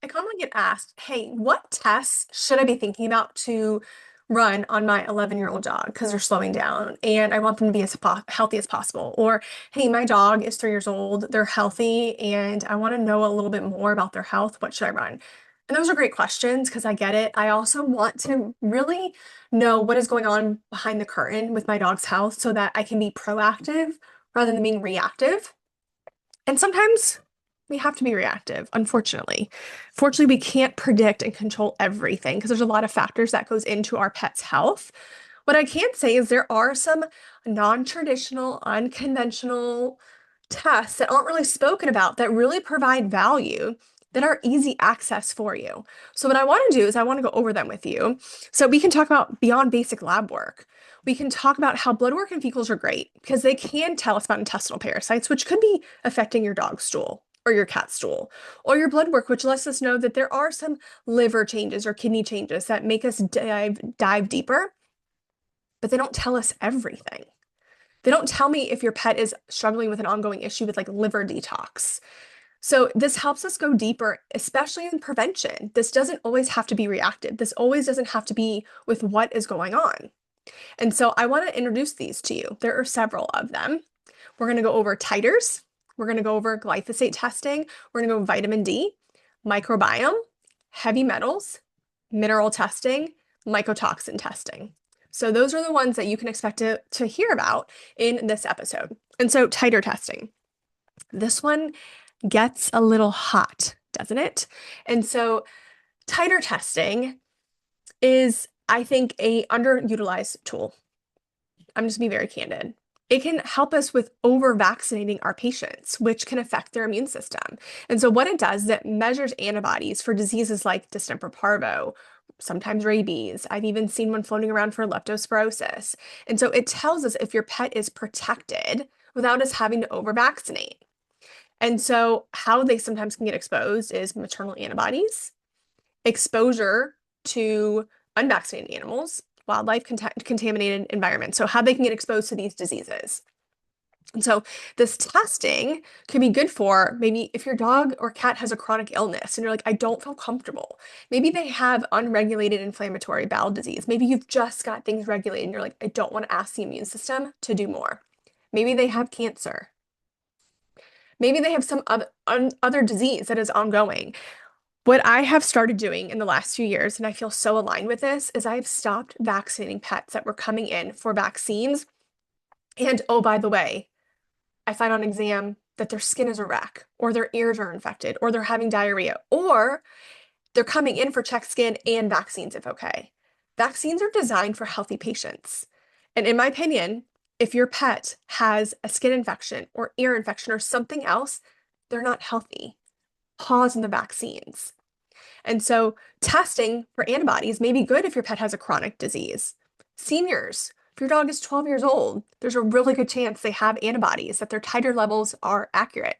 I commonly get asked, hey, what tests should I be thinking about to run on my 11-year-old dog because they're slowing down and I want them to be as healthy as possible? Or, hey, my dog is 3 years old, they're healthy, and I want to know a little bit more about their health. What should I run? And those are great questions because I get it. I also want to really know what is going on behind the curtain with my dog's health so that I can be proactive rather than being reactive. And sometimes we have to be reactive, unfortunately. Fortunately, we can't predict and control everything because there's a lot of factors that goes into our pet's health. What I can say is there are some non-traditional, unconventional tests that aren't really spoken about that really provide value that are easy access for you. So what I want to do is I want to go over them with you. So we can talk about beyond basic lab work. We can talk about how blood work and fecals are great because they can tell us about intestinal parasites, which could be affecting your dog's stool or your cat's stool, or your blood work, which lets us know that there are some liver changes or kidney changes that make us dive deeper, but they don't tell us everything. They don't tell me if your pet is struggling with an ongoing issue with like liver detox. So this helps us go deeper, especially in prevention. This doesn't always have to be reactive. This always doesn't have to be with what is going on. And so I want to introduce these to you. There are several of them. We're going to go over titers. We're going to go over glyphosate testing. We're going to go over vitamin D, microbiome, heavy metals, mineral testing, mycotoxin testing. So those are the ones that you can expect to hear about in this episode. And so titer testing. This one gets a little hot, doesn't it? And so titer testing is, I think, a underutilized tool. I'm just gonna be very candid. It can help us with over vaccinating our patients, which can affect their immune system. And so what it does is it measures antibodies for diseases like distemper parvo, sometimes rabies. I've even seen one floating around for leptospirosis. And so it tells us if your pet is protected without us having to over vaccinate. And so how they sometimes can get exposed is maternal antibodies, exposure to unvaccinated animals, wildlife contaminated environments. So how they can get exposed to these diseases. And so this testing can be good for maybe if your dog or cat has a chronic illness and you're like, I don't feel comfortable. Maybe they have unregulated inflammatory bowel disease. Maybe you've just got things regulated and you're like, I don't want to ask the immune system to do more. Maybe they have cancer. Maybe they have some other disease that is ongoing. What I have started doing in the last few years, and I feel so aligned with this, is I've stopped vaccinating pets that were coming in for vaccines. And oh, by the way, I find on exam that their skin is a wreck, or their ears are infected, or they're having diarrhea, or they're coming in for checked skin and vaccines if okay. Vaccines are designed for healthy patients. And in my opinion, if your pet has a skin infection or ear infection or something else, they're not healthy. Pause in the vaccines. And so testing for antibodies may be good if your pet has a chronic disease. Seniors, if your dog is 12 years old, there's a really good chance they have antibodies, that their titer levels are accurate.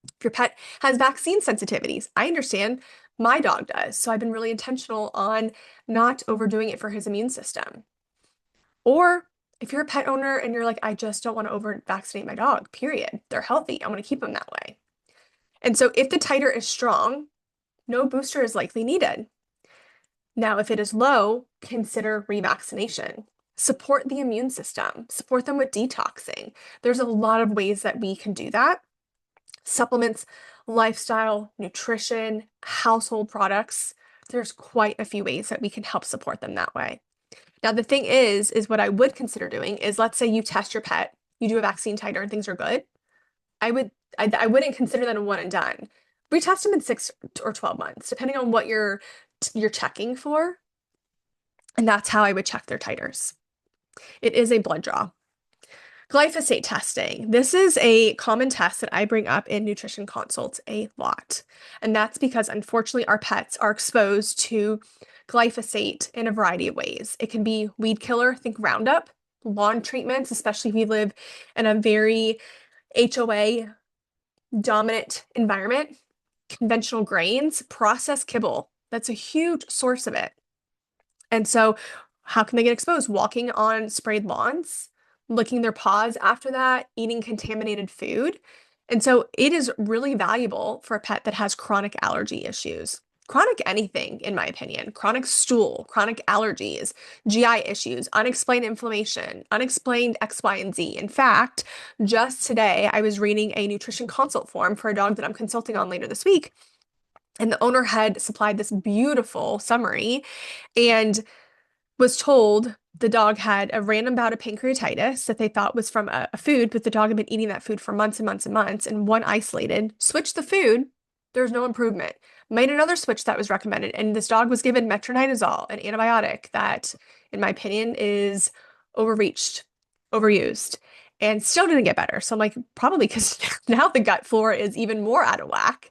If your pet has vaccine sensitivities, I understand my dog does. So I've been really intentional on not overdoing it for his immune system. Or if you're a pet owner and you're like, I just don't want to over vaccinate my dog, period. They're healthy. I want to keep them that way. And so if the titer is strong, no booster is likely needed. Now, if it is low, consider revaccination. Support the immune system, support them with detoxing. There's a lot of ways that we can do that. Supplements, lifestyle, nutrition, household products. There's quite a few ways that we can help support them that way. Now, the thing is what I would consider doing is, let's say you test your pet, you do a vaccine titer and things are good. I wouldn't consider that a one and done. Retest them in 6 or 12 months, depending on what you're checking for. And that's how I would check their titers. It is a blood draw. Glyphosate testing. This is a common test that I bring up in nutrition consults a lot. And that's because unfortunately our pets are exposed to glyphosate in a variety of ways. It can be weed killer, think Roundup, lawn treatments, especially if you live in a very HOA dominant environment, conventional grains, processed kibble. That's a huge source of it. And so how can they get exposed? Walking on sprayed lawns, licking their paws after that, eating contaminated food. And so it is really valuable for a pet that has chronic allergy issues. Chronic anything, in my opinion, chronic stool, chronic allergies, GI issues, unexplained inflammation, unexplained X, Y, and Z. In fact, just today, I was reading a nutrition consult form for a dog that I'm consulting on later this week. And the owner had supplied this beautiful summary and was told the dog had a random bout of pancreatitis that they thought was from a food, but the dog had been eating that food for months and months and months, and one isolated, switched the food, there was no improvement. Made another switch that was recommended, and this dog was given metronidazole, an antibiotic that, in my opinion, is overreached, overused, and still didn't get better. So I'm like, probably because now the gut flora is even more out of whack.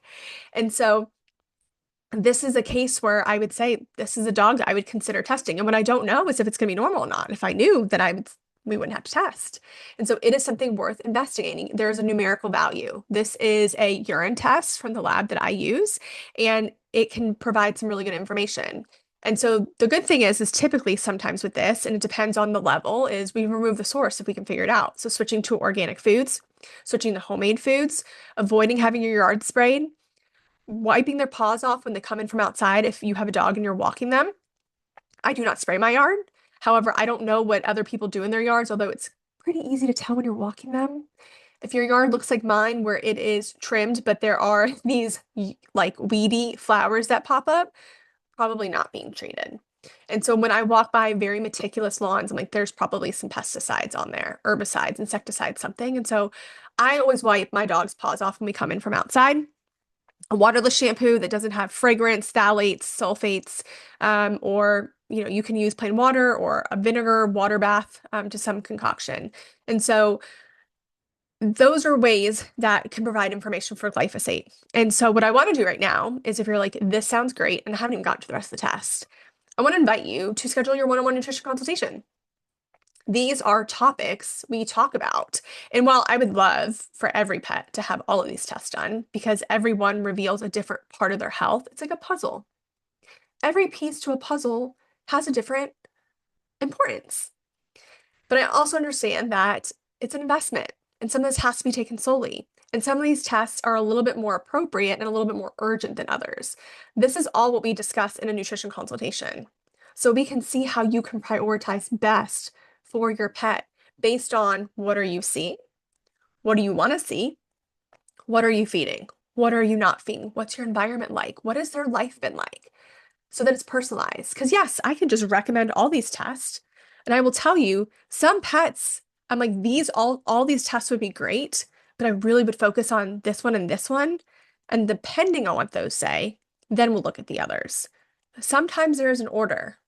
And so this is a case where I would say this is a dog that I would consider testing. And what I don't know is if it's going to be normal or not. If I knew, then we wouldn't have to test. And so it is something worth investigating. There's a numerical value. This is a urine test from the lab that I use, and it can provide some really good information. And so the good thing is typically sometimes with this, and it depends on the level, is we remove the source if we can figure it out. So switching to organic foods, switching to homemade foods, avoiding having your yard sprayed, wiping their paws off when they come in from outside if you have a dog and you're walking them. I do not spray my yard. However, I don't know what other people do in their yards, although it's pretty easy to tell when you're walking them. If your yard looks like mine, where it is trimmed, but there are these like weedy flowers that pop up, probably not being treated. And so when I walk by very meticulous lawns, I'm like, there's probably some pesticides on there, herbicides, insecticides, something. And so I always wipe my dog's paws off when we come in from outside. A waterless shampoo that doesn't have fragrance, phthalates, sulfates, or you can use plain water or a vinegar water bath to some concoction. And so those are ways that can provide information for glyphosate. And so what I want to do right now is, if you're like, this sounds great, and I haven't even gotten to the rest of the test, I want to invite you to schedule your one-on-one nutrition consultation. These are topics we talk about. And while I would love for every pet to have all of these tests done, because everyone reveals a different part of their health, it's like a puzzle. Every piece to a puzzle has a different importance. But I also understand that it's an investment, and some of this has to be taken solely. And some of these tests are a little bit more appropriate and a little bit more urgent than others. This is all what we discuss in a nutrition consultation. So we can see how you can prioritize best for your pet based on what are you seeing, what do you want to see, what are you feeding, what are you not feeding, what's your environment like, what has their life been like, so that it's personalized. Because yes, I can just recommend all these tests, and I will tell you, some pets, I'm like, all these tests would be great, but I really would focus on this one and this one, and depending on what those say, then we'll look at the others. Sometimes there is an order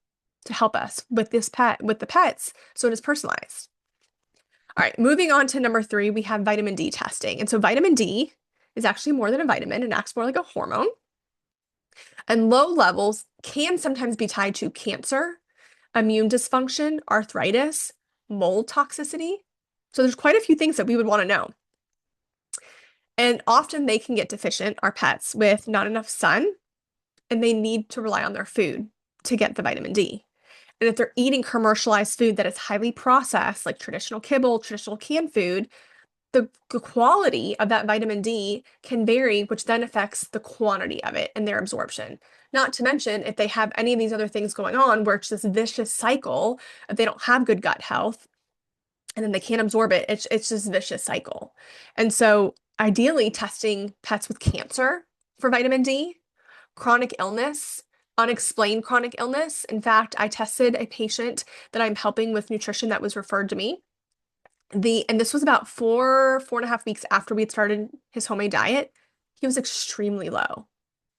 to help us with this pet, with the pets, so it is personalized. All right, moving on to number 3, we have vitamin D testing. And so vitamin D is actually more than a vitamin. It acts more like a hormone. And low levels can sometimes be tied to cancer, immune dysfunction, arthritis, mold toxicity. So there's quite a few things that we would want to know. And often they can get deficient, our pets, with not enough sun, and they need to rely on their food to get the vitamin D. And if they're eating commercialized food that is highly processed, like traditional kibble, traditional canned food, the quality of that vitamin D can vary, which then affects the quantity of it and their absorption. Not to mention, if they have any of these other things going on, where it's this vicious cycle, if they don't have good gut health, and then they can't absorb it, it's this vicious cycle. And so ideally testing pets with cancer for vitamin D, chronic illness, unexplained chronic illness. In fact, I tested a patient that I'm helping with nutrition that was referred to me. And this was about 4.5 weeks after we had started his homemade diet. He was extremely low,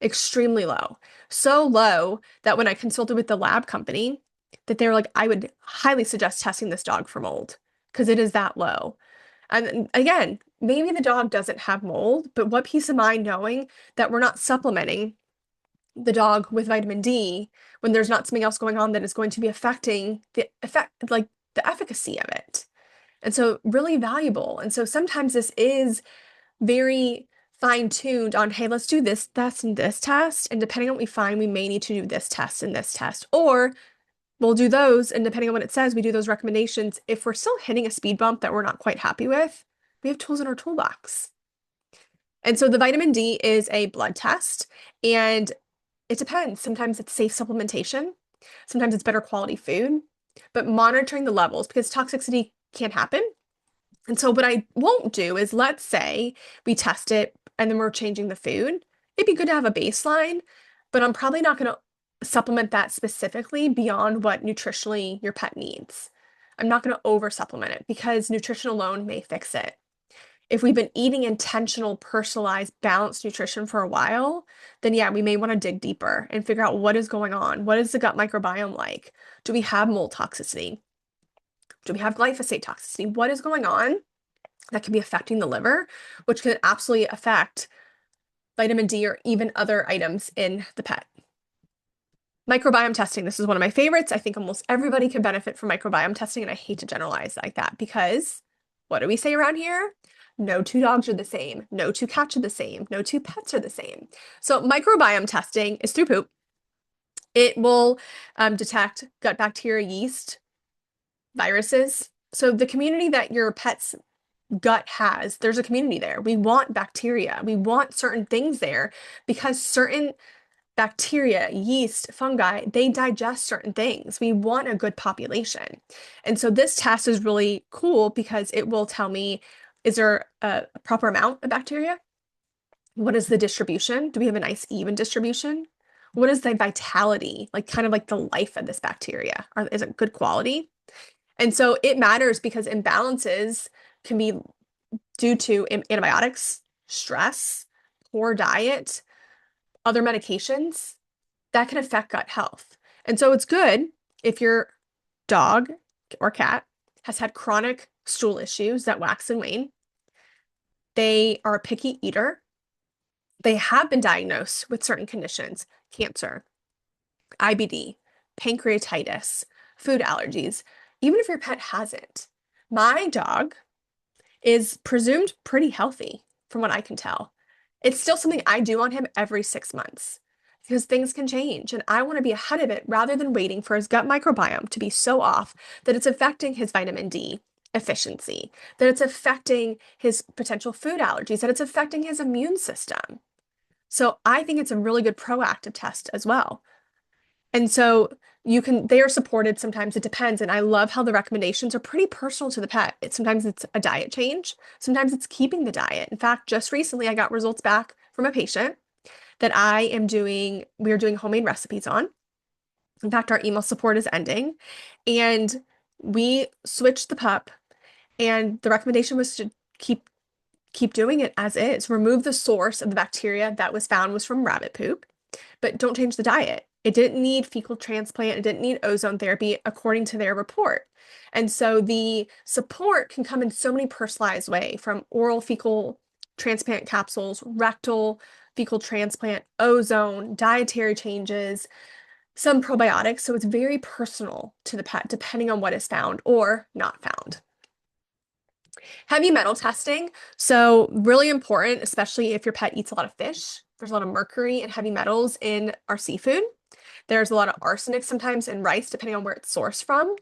extremely low. So low that when I consulted with the lab company, that they were like, I would highly suggest testing this dog for mold because it is that low. And again, maybe the dog doesn't have mold, but what peace of mind knowing that we're not supplementing the dog with vitamin D when there's not something else going on that is going to be affecting the efficacy of it. And so really valuable. And so sometimes this is very fine-tuned on, hey, let's do this test and this test. And depending on what we find, we may need to do this test and this test. Or we'll do those, and depending on what it says, we do those recommendations. If we're still hitting a speed bump that we're not quite happy with, we have tools in our toolbox. And so the vitamin D is a blood test, and it depends. Sometimes it's safe supplementation, sometimes it's better quality food, but monitoring the levels because toxicity can happen. And so what I won't do is, let's say we test it and then we're changing the food. It'd be good to have a baseline, but I'm probably not going to supplement that specifically beyond what nutritionally your pet needs. I'm not going to over supplement it because nutrition alone may fix it. If we've been eating intentional, personalized, balanced nutrition for a while, then yeah, we may want to dig deeper and figure out what is going on. What is the gut microbiome like? Do we have mold toxicity? Do we have glyphosate toxicity? What is going on that can be affecting the liver, which can absolutely affect vitamin D or even other items in the pet? Microbiome testing, this is one of my favorites. I think almost everybody can benefit from microbiome testing, and I hate to generalize like that because what do we say around here? No two dogs are the same. No two cats are the same. No two pets are the same. So microbiome testing is through poop. It will detect gut bacteria, yeast, viruses. So the community that your pet's gut has, there's a community there. We want bacteria. We want certain things there because certain bacteria, yeast, fungi, they digest certain things. We want a good population. And so this test is really cool because it will tell me, is there a proper amount of bacteria? What is the distribution? Do we have a nice even distribution? What is the vitality, like kind of like the life of this bacteria? Is it good quality? And so it matters because imbalances can be due to antibiotics, stress, poor diet, other medications that can affect gut health. And so it's good if your dog or cat has had chronic stool issues that wax and wane. They are a picky eater. They have been diagnosed with certain conditions, cancer, IBD, pancreatitis, food allergies, even if your pet hasn't. My dog is presumed pretty healthy from what I can tell. It's still something I do on him every 6 months because things can change and I want to be ahead of it rather than waiting for his gut microbiome to be so off that it's affecting his vitamin D efficiency, that it's affecting his potential food allergies, that it's affecting his immune system. So I think it's a really good proactive test as well. And so they are supported. Sometimes it depends. And I love how the recommendations are pretty personal to the pet. Sometimes it's a diet change. Sometimes it's keeping the diet. In fact, just recently I got results back from a patient that we are doing homemade recipes on. In fact, our email support is ending and we switched the pup and the recommendation was to keep doing it as is. Remove the source of the bacteria that was found was from rabbit poop, but don't change the diet. It didn't need fecal transplant. It didn't need ozone therapy according to their report. And so the support can come in so many personalized ways, from oral fecal transplant capsules, rectal fecal transplant, ozone, dietary changes, some probiotics. So it's very personal to the pet depending on what is found or not found. Heavy metal testing. So really important, especially if your pet eats a lot of fish. There's a lot of mercury and heavy metals in our seafood. There's a lot of arsenic sometimes in rice, depending on where it's sourced from.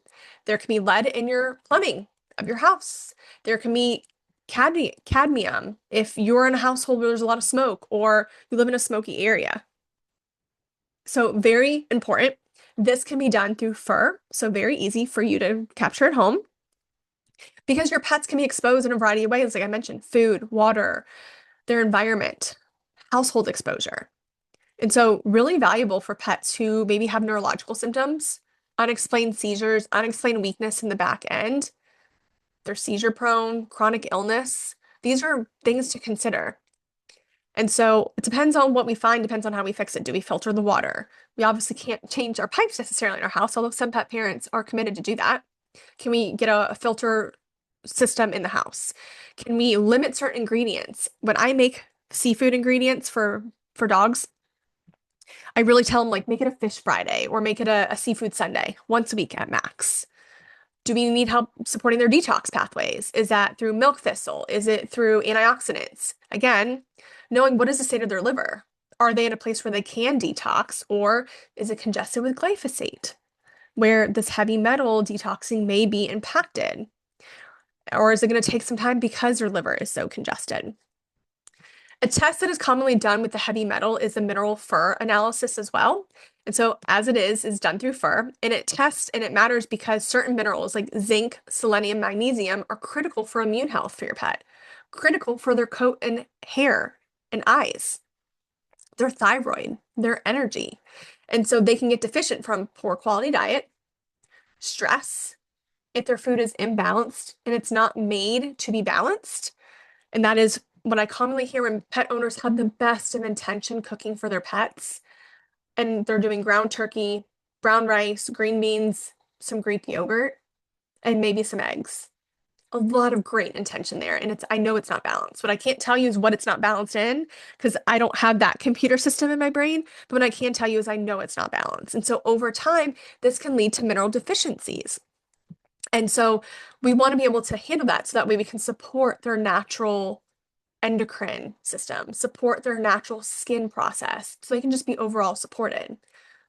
There can be lead in your plumbing of your house. There can be cadmium if you're in a household where there's a lot of smoke or you live in a smoky area. So very important. This can be done through fur, so very easy for you to capture at home because your pets can be exposed in a variety of ways, like I mentioned, food, water, their environment, household exposure. And so really valuable for pets who maybe have neurological symptoms, unexplained seizures, unexplained weakness in the back end. They're seizure prone, chronic illness. These are things to consider. And so it depends on what we find, depends on how we fix it. Do we filter the water? We obviously can't change our pipes necessarily in our house, although some pet parents are committed to do that. Can we get a filter system in the house? Can we limit certain ingredients? When I make seafood ingredients for dogs, I really tell them, like, make it a fish Friday or make it a seafood Sunday, once a week at max. Do we need help supporting their detox pathways? Is that through milk thistle? Is it through antioxidants? Again, knowing what is the state of their liver. Are they in a place where they can detox, or is it congested with glyphosate, where this heavy metal detoxing may be impacted? Or is it going to take some time because their liver is so congested? A test that is commonly done with the heavy metal is the mineral fur analysis as well. And so, as it is done through fur, and it tests and it matters because certain minerals like zinc, selenium, magnesium are critical for immune health for your pet, critical for their coat and hair and eyes, their thyroid, their energy. And so, they can get deficient from poor quality diet, stress, if their food is imbalanced and it's not made to be balanced. And that is what I commonly hear when pet owners have the best of intention cooking for their pets. And they're doing ground turkey, brown rice, green beans, some Greek yogurt, and maybe some eggs. A lot of great intention there. And I know it's not balanced. What I can't tell you is what it's not balanced in, because I don't have that computer system in my brain. But what I can tell you is I know it's not balanced. And so over time, this can lead to mineral deficiencies. And so we want to be able to handle that so that way we can support their natural endocrine system, support their natural skin process, so they can just be overall supported.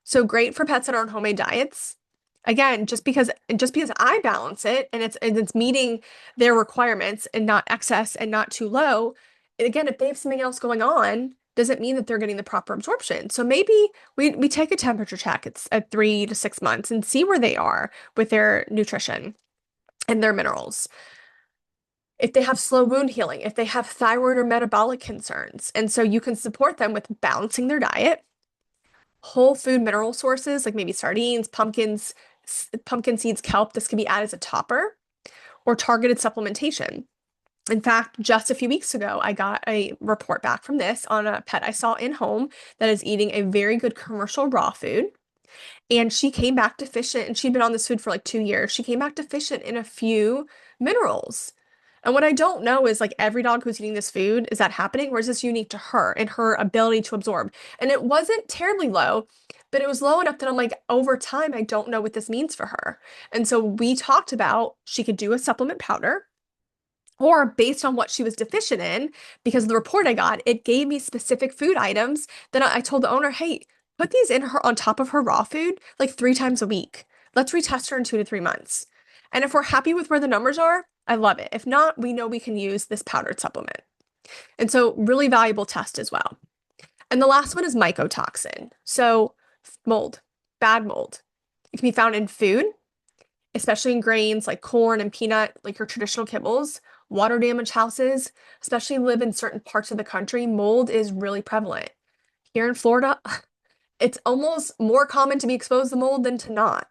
So great for pets that are on homemade diets. Again, just because I balance it and it's meeting their requirements and not excess and not too low. Again, if they have something else going on, doesn't mean that they're getting the proper absorption. So maybe we take a temperature check. It's at 3 to 6 months and see where they are with their nutrition and their minerals. If they have slow wound healing, if they have thyroid or metabolic concerns. And so you can support them with balancing their diet, whole food mineral sources like maybe sardines, pumpkins, pumpkin seeds, kelp. This can be added as a topper or targeted supplementation. In fact, just a few weeks ago, I got a report back from this on a pet I saw in home that is eating a very good commercial raw food. And she came back deficient, and she'd been on this food for like 2 years. She came back deficient in a few minerals. And what I don't know is like every dog who's eating this food, is that happening, or is this unique to her and her ability to absorb? And it wasn't terribly low, but it was low enough that I'm like, over time, I don't know what this means for her. And so we talked about she could do a supplement powder, or based on what she was deficient in, because of the report I got, it gave me specific food items that I told the owner, hey, put these in her on top of her raw food like 3 times a week. Let's retest her in 2 to 3 months. And if we're happy with where the numbers are, I love it. If not, we know we can use this powdered supplement. And so, really valuable test as well. And the last one is mycotoxin. So, mold, bad mold. It can be found in food, especially in grains like corn and peanut, like your traditional kibbles, water damaged houses, especially live in certain parts of the country. Mold is really prevalent. Here in Florida, it's almost more common to be exposed to mold than to not.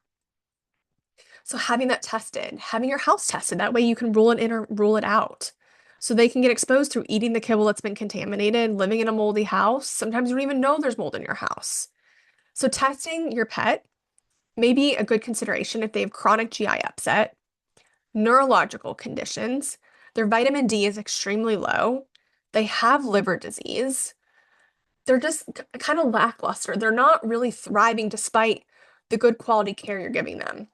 So having that tested, having your house tested, that way you can rule it in or rule it out. So they can get exposed through eating the kibble that's been contaminated, living in a moldy house. Sometimes you don't even know there's mold in your house. So testing your pet may be a good consideration if they have chronic GI upset, neurological conditions, their vitamin D is extremely low, they have liver disease, they're just kind of lackluster. They're not really thriving despite the good quality care you're giving them.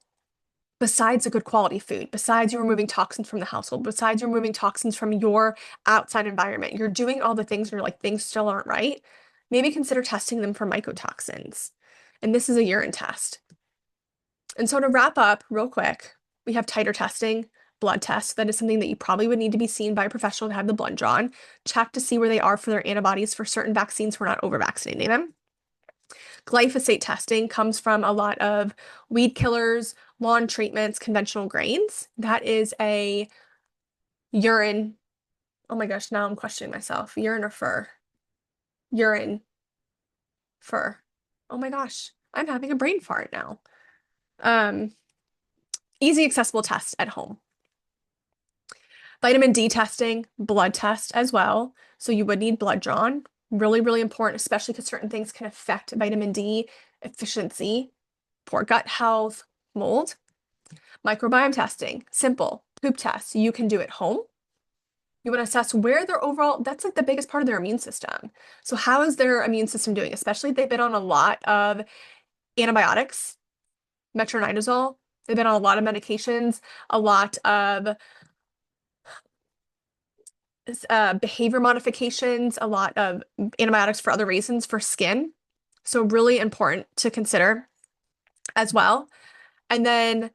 Besides the good quality food, besides you removing toxins from the household, besides you removing toxins from your outside environment, you're doing all the things and you're like, things still aren't right. Maybe consider testing them for mycotoxins. And this is a urine test. And so to wrap up real quick, we have titer testing, blood tests. That is something that you probably would need to be seen by a professional to have the blood drawn. Check to see where they are for their antibodies for certain vaccines. We're not over vaccinating them. Glyphosate testing comes from a lot of weed killers, lawn treatments, conventional grains. That is a urine. Oh my gosh, now I'm questioning myself. Urine or fur? Urine, fur. Oh my gosh, I'm having a brain fart now. Easy accessible test at home. Vitamin D testing, blood test as well. So you would need blood drawn. Really, really important, especially because certain things can affect vitamin D efficiency, poor gut health, mold. Microbiome testing, simple. Poop test, you can do at home. You want to assess where their overall, that's like the biggest part of their immune system. So how is their immune system doing? Especially if they've been on a lot of antibiotics, metronidazole. They've been on a lot of medications, a lot of behavior modifications, a lot of antibiotics for other reasons for skin. So really important to consider as well. And then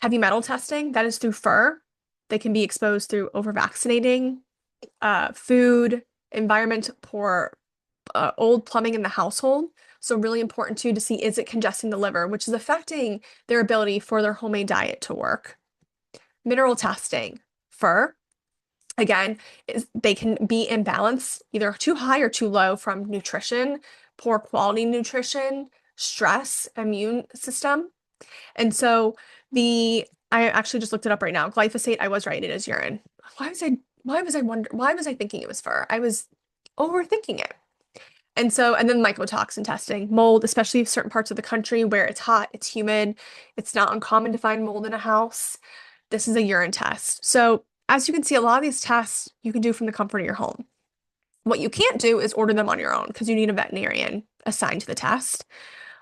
heavy metal testing, that is through fur. They can be exposed through over vaccinating, food, environment for old plumbing in the household. So really important too to see, is it congesting the liver, which is affecting their ability for their homemade diet to work. Mineral testing. Fur, again, they can be imbalanced, either too high or too low from nutrition, poor quality nutrition, stress, immune system. And so I actually just looked it up right now. Glyphosate, I was right, it is urine. Why was I thinking it was fur? I was overthinking it. And then mycotoxin testing, mold, especially certain parts of the country where it's hot, it's humid, it's not uncommon to find mold in a house. This is a urine test. So as you can see, a lot of these tests you can do from the comfort of your home. What you can't do is order them on your own because you need a veterinarian assigned to the test.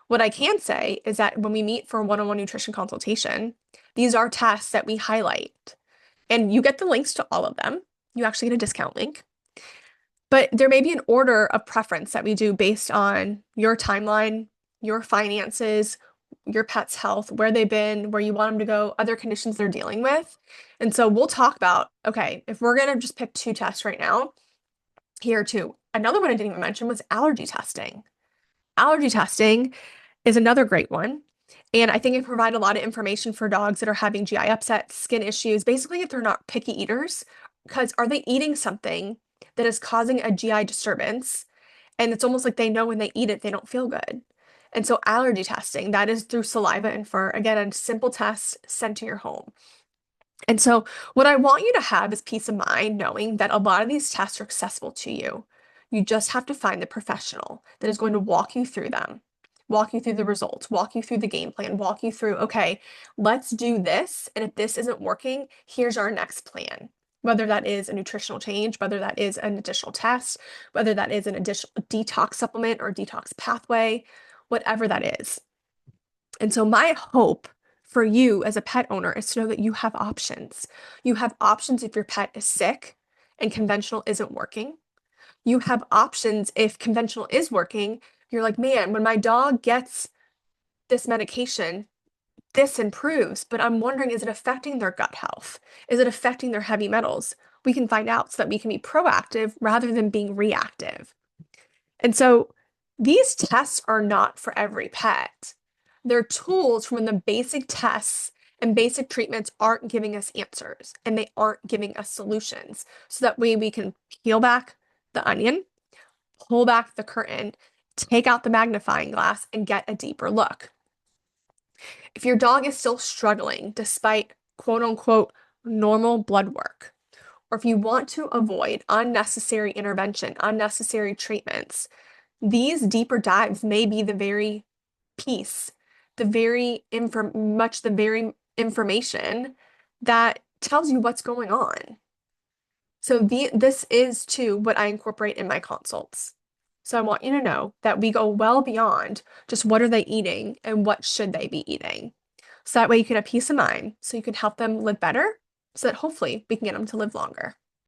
What I can say is that when we meet for a one-on-one nutrition consultation, these are tests that we highlight. And you get the links to all of them. You actually get a discount link. But there may be an order of preference that we do based on your timeline, your finances, your pet's health, where they've been, where you want them to go, other conditions they're dealing with. And so we'll talk about, okay, if we're going to just pick two tests right now, here too. Another one I didn't even mention was allergy testing. Allergy testing is another great one. And I think it provides a lot of information for dogs that are having GI upset, skin issues, basically if they're not picky eaters, because are they eating something that is causing a GI disturbance? And it's almost like they know when they eat it, they don't feel good. And so allergy testing, that is through saliva and fur. Again, a simple test sent to your home. And so what I want you to have is peace of mind knowing that a lot of these tests are accessible to you. You just have to find the professional that is going to walk you through them, walk you through the results, walk you through the game plan, walk you through, okay, let's do this. And if this isn't working, here's our next plan. Whether that is a nutritional change, whether that is an additional test, whether that is an additional detox supplement or detox pathway, whatever that is. And so my hope for you as a pet owner is to know that you have options. You have options if your pet is sick and conventional isn't working. You have options if conventional is working. You're like, man, when my dog gets this medication, this improves, but I'm wondering, is it affecting their gut health? Is it affecting their heavy metals? We can find out so that we can be proactive rather than being reactive. And so these tests are not for every pet. They're tools for when the basic tests and basic treatments aren't giving us answers and they aren't giving us solutions. So that way we can peel back the onion, pull back the curtain, take out the magnifying glass, and get a deeper look. If your dog is still struggling despite quote unquote normal blood work, or if you want to avoid unnecessary intervention, unnecessary treatments, these deeper dives may be the very piece, the very information that tells you what's going on. So this is too what I incorporate in my consults. So I want you to know that we go well beyond just what are they eating and what should they be eating. So that way you can have peace of mind, so you can help them live better, so that hopefully we can get them to live longer.